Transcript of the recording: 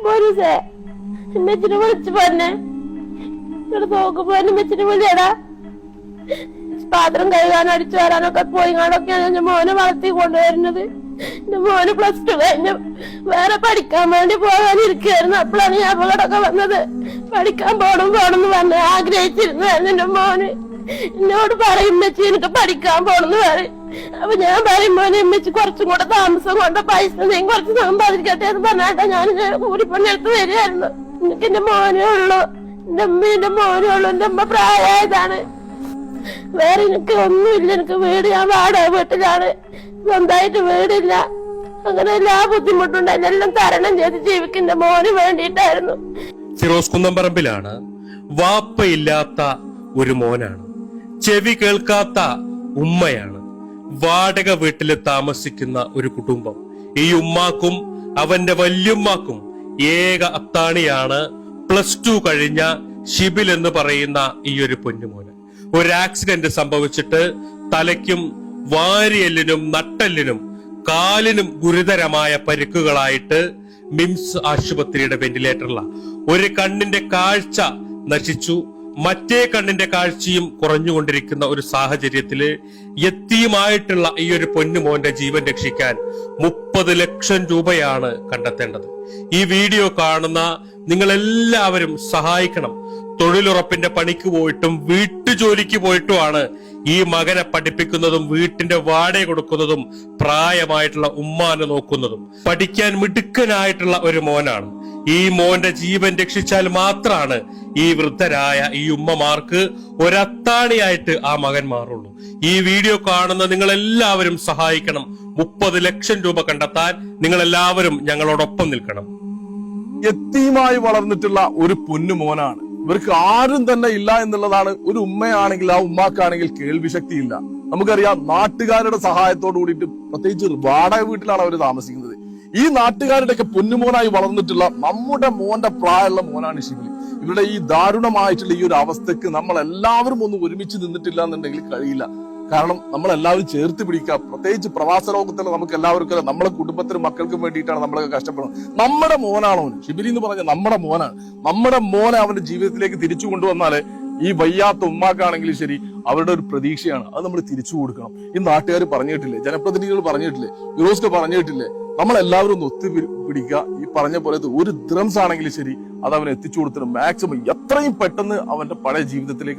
മോനുസേ മെച്ചിനെ വിളിച്ചു പോന്നെ ഇവിടെ നോക്കുമ്പോ എന്നെ മെച്ചിനെ വിളിയടാ. പാത്രം കഴുകാനോ അടിച്ചു വരാനൊക്കെ പോയിങ്ങാണ്ടൊക്കെയാണ് എന്റെ മോനെ വളർത്തി കൊണ്ടുവരുന്നത്. എന്റെ മോന് +2 കഴിഞ്ഞ് വേറെ പഠിക്കാൻ വേണ്ടി പോകാനിരിക്കുകയായിരുന്നു. അപ്പോഴാണ് ഈ അപകടമൊക്കെ വന്നത്. പഠിക്കാൻ പോണെന്ന് പറഞ്ഞ് ആഗ്രഹിച്ചിരുന്നായിരുന്നു എന്റെ മോന്. എന്നോട് പറയും മെച്ചി എനിക്ക് പഠിക്കാൻ പോണെന്ന് പറയും. അപ്പൊ ഞാൻ പറയും മോനെ മെച്ചി കുറച്ചും കൂടെ താമസം കൊണ്ട് പൈസ നീ കുറച്ച് സമ്പാദിക്കട്ടെ എന്ന് പറഞ്ഞാട്ടാ ഞാൻ കൂലിപ്പണിയെടുത്ത് വരികയായിരുന്നു. എനിക്ക് എന്റെ മോനേ ഉള്ളു, എന്റെ അമ്മേന്റെ മോനേ ഉള്ളു. എന്റെ അമ്മ പ്രായമായതാണ്. വേറെ എനിക്ക് ഒന്നുമില്ല. എനിക്ക് വീട് ഞാൻ വാടക വീട്ടിലാണ്, സ്വന്തമായിട്ട് വീടില്ല. അങ്ങനെ എല്ലാ ബുദ്ധിമുട്ടുണ്ട് എല്ലാം തരണം ചെയ്ത് ജീവിക്കുന്ന മോന് വേണ്ടിയിട്ടായിരുന്നു. ഫിറോസ് കുന്നംപറമ്പിലാണ്. വാപ്പയില്ലാത്ത ഒരു മോനാണ്, ചെവി കേൾക്കാത്ത ഉമ്മയാണ്, വാടക വീട്ടില് താമസിക്കുന്ന ഒരു കുടുംബം. ഈ ഉമ്മാക്കും അവന്റെ വല്യുമ്മാക്കും ഏക അത്താണിയാണ് +2 കഴിഞ്ഞ ഷിബിൽ എന്ന് പറയുന്ന ഈ ഒരു പൊന്നുമോന്. ഒരു ആക്സിഡന്റ് സംഭവിച്ചിട്ട് തലയ്ക്കും വാരിയെല്ലിനും നട്ടെല്ലിനും കാലിനും ഗുരുതരമായ പരിക്കുകളായിട്ട് മിംസ് ആശുപത്രിയുടെ വെന്റിലേറ്ററിലാണ്. ഒരു കണ്ണിന്റെ കാഴ്ച നശിച്ചു, മറ്റേ കണ്ണിന്റെ കാഴ്ചയും കുറഞ്ഞുകൊണ്ടിരിക്കുന്ന ഒരു സാഹചര്യത്തില് യത്തീമായിട്ടുള്ള ഈ ഒരു പൊന്നുമോന്റെ ജീവൻ രക്ഷിക്കാൻ 30 ലക്ഷം രൂപയാണ് കണ്ടെത്തേണ്ടത്. ഈ വീഡിയോ കാണുന്ന നിങ്ങൾ എല്ലാവരും സഹായിക്കണം. തൊഴിലുറപ്പിന്റെ പണിക്ക് പോയിട്ടും വീട്ടുജോലിക്ക് പോയിട്ടുമാണ് ഈ മകനെ പഠിപ്പിക്കുന്നതും വീട്ടിന്റെ വാടക കൊടുക്കുന്നതും പ്രായമായിട്ടുള്ള ഉമ്മാനെ നോക്കുന്നതും. പഠിക്കാൻ മിടുക്കനായിട്ടുള്ള ഒരു മോനാണ്. ഈ മോന്റെ ജീവൻ രക്ഷിച്ചാൽ മാത്രമാണ് ഈ വൃദ്ധരായ ഈ ഉമ്മമാർക്ക് ഒരത്താണിയായിട്ട് ആ മകൻ മാറുള്ളൂ. ഈ വീഡിയോ കാണുന്ന നിങ്ങൾ എല്ലാവരും സഹായിക്കണം. 30 ലക്ഷം രൂപ കണ്ടെത്താൻ നിങ്ങൾ എല്ലാവരും ഞങ്ങളോടൊപ്പം നിൽക്കണം. യത്തീമായി വളർന്നിട്ടുള്ള ഒരു പൊന്നുമോനാണ്. ഇവർക്ക് ആരും തന്നെ ഇല്ല എന്നുള്ളതാണ്. ഒരു ഉമ്മയാണെങ്കിൽ ആ ഉമ്മാക്കാണെങ്കിൽ കേൾവി ശക്തി ഇല്ല. നമുക്കറിയാം, നാട്ടുകാരുടെ സഹായത്തോട് കൂടിയിട്ട്, പ്രത്യേകിച്ച് വാടക വീട്ടിലാണ് അവർ താമസിക്കുന്നത്. ഈ നാട്ടുകാരുടെയൊക്കെ പൊന്നുമോനായി വളർന്നിട്ടുള്ള നമ്മുടെ മോന്റെ പ്രായമുള്ള മോനാണ് ഷിബിലി. ഇവരുടെ ഈ ദാരുണമായിട്ടുള്ള ഈ ഒരു അവസ്ഥക്ക് നമ്മൾ എല്ലാവരും ഒന്ന് ഒരുമിച്ച് നിന്നിട്ടില്ല എന്നുണ്ടെങ്കിൽ കഴിയില്ല. കാരണം നമ്മളെല്ലാവരും ചേർത്ത് പിടിക്കുക. പ്രത്യേകിച്ച് പ്രവാസ ലോകത്തിൽ നമുക്ക് എല്ലാവർക്കും നമ്മളെ കുടുംബത്തിനും മക്കൾക്കും വേണ്ടിയിട്ടാണ് നമ്മളൊക്കെ കഷ്ടപ്പെടുന്നത്. നമ്മുടെ മോനാണ് അവൻ. ഷിബിലി എന്ന് പറഞ്ഞാൽ നമ്മുടെ മോനാണ്. നമ്മുടെ മോനെ അവന്റെ ജീവിതത്തിലേക്ക് തിരിച്ചു കൊണ്ടുവന്നാല് ഈ വയ്യാത്ത ഉമ്മാക്കാണെങ്കിലും ശരി അവരുടെ ഒരു പ്രതീക്ഷയാണ്. അത് നമ്മൾ തിരിച്ചു കൊടുക്കണം. ഈ നാട്ടുകാർ പറഞ്ഞിട്ടില്ലേ, ജനപ്രതിനിധികൾ പറഞ്ഞിട്ടില്ലേ, ഫിറോസ്ക്ക് പറഞ്ഞിട്ടില്ലേ, നമ്മളെല്ലാവരും ഒന്ന് ഒത്തുപിടിക്കുക. ഈ പറഞ്ഞ പോലത്തെ ഒരു ദ്രംസ് ആണെങ്കിലും ശരി അത് അവന് എത്തിച്ചു കൊടുത്തിട്ട് മാക്സിമം എത്രയും പെട്ടെന്ന് അവന്റെ പഴയ ജീവിതത്തിലേക്ക്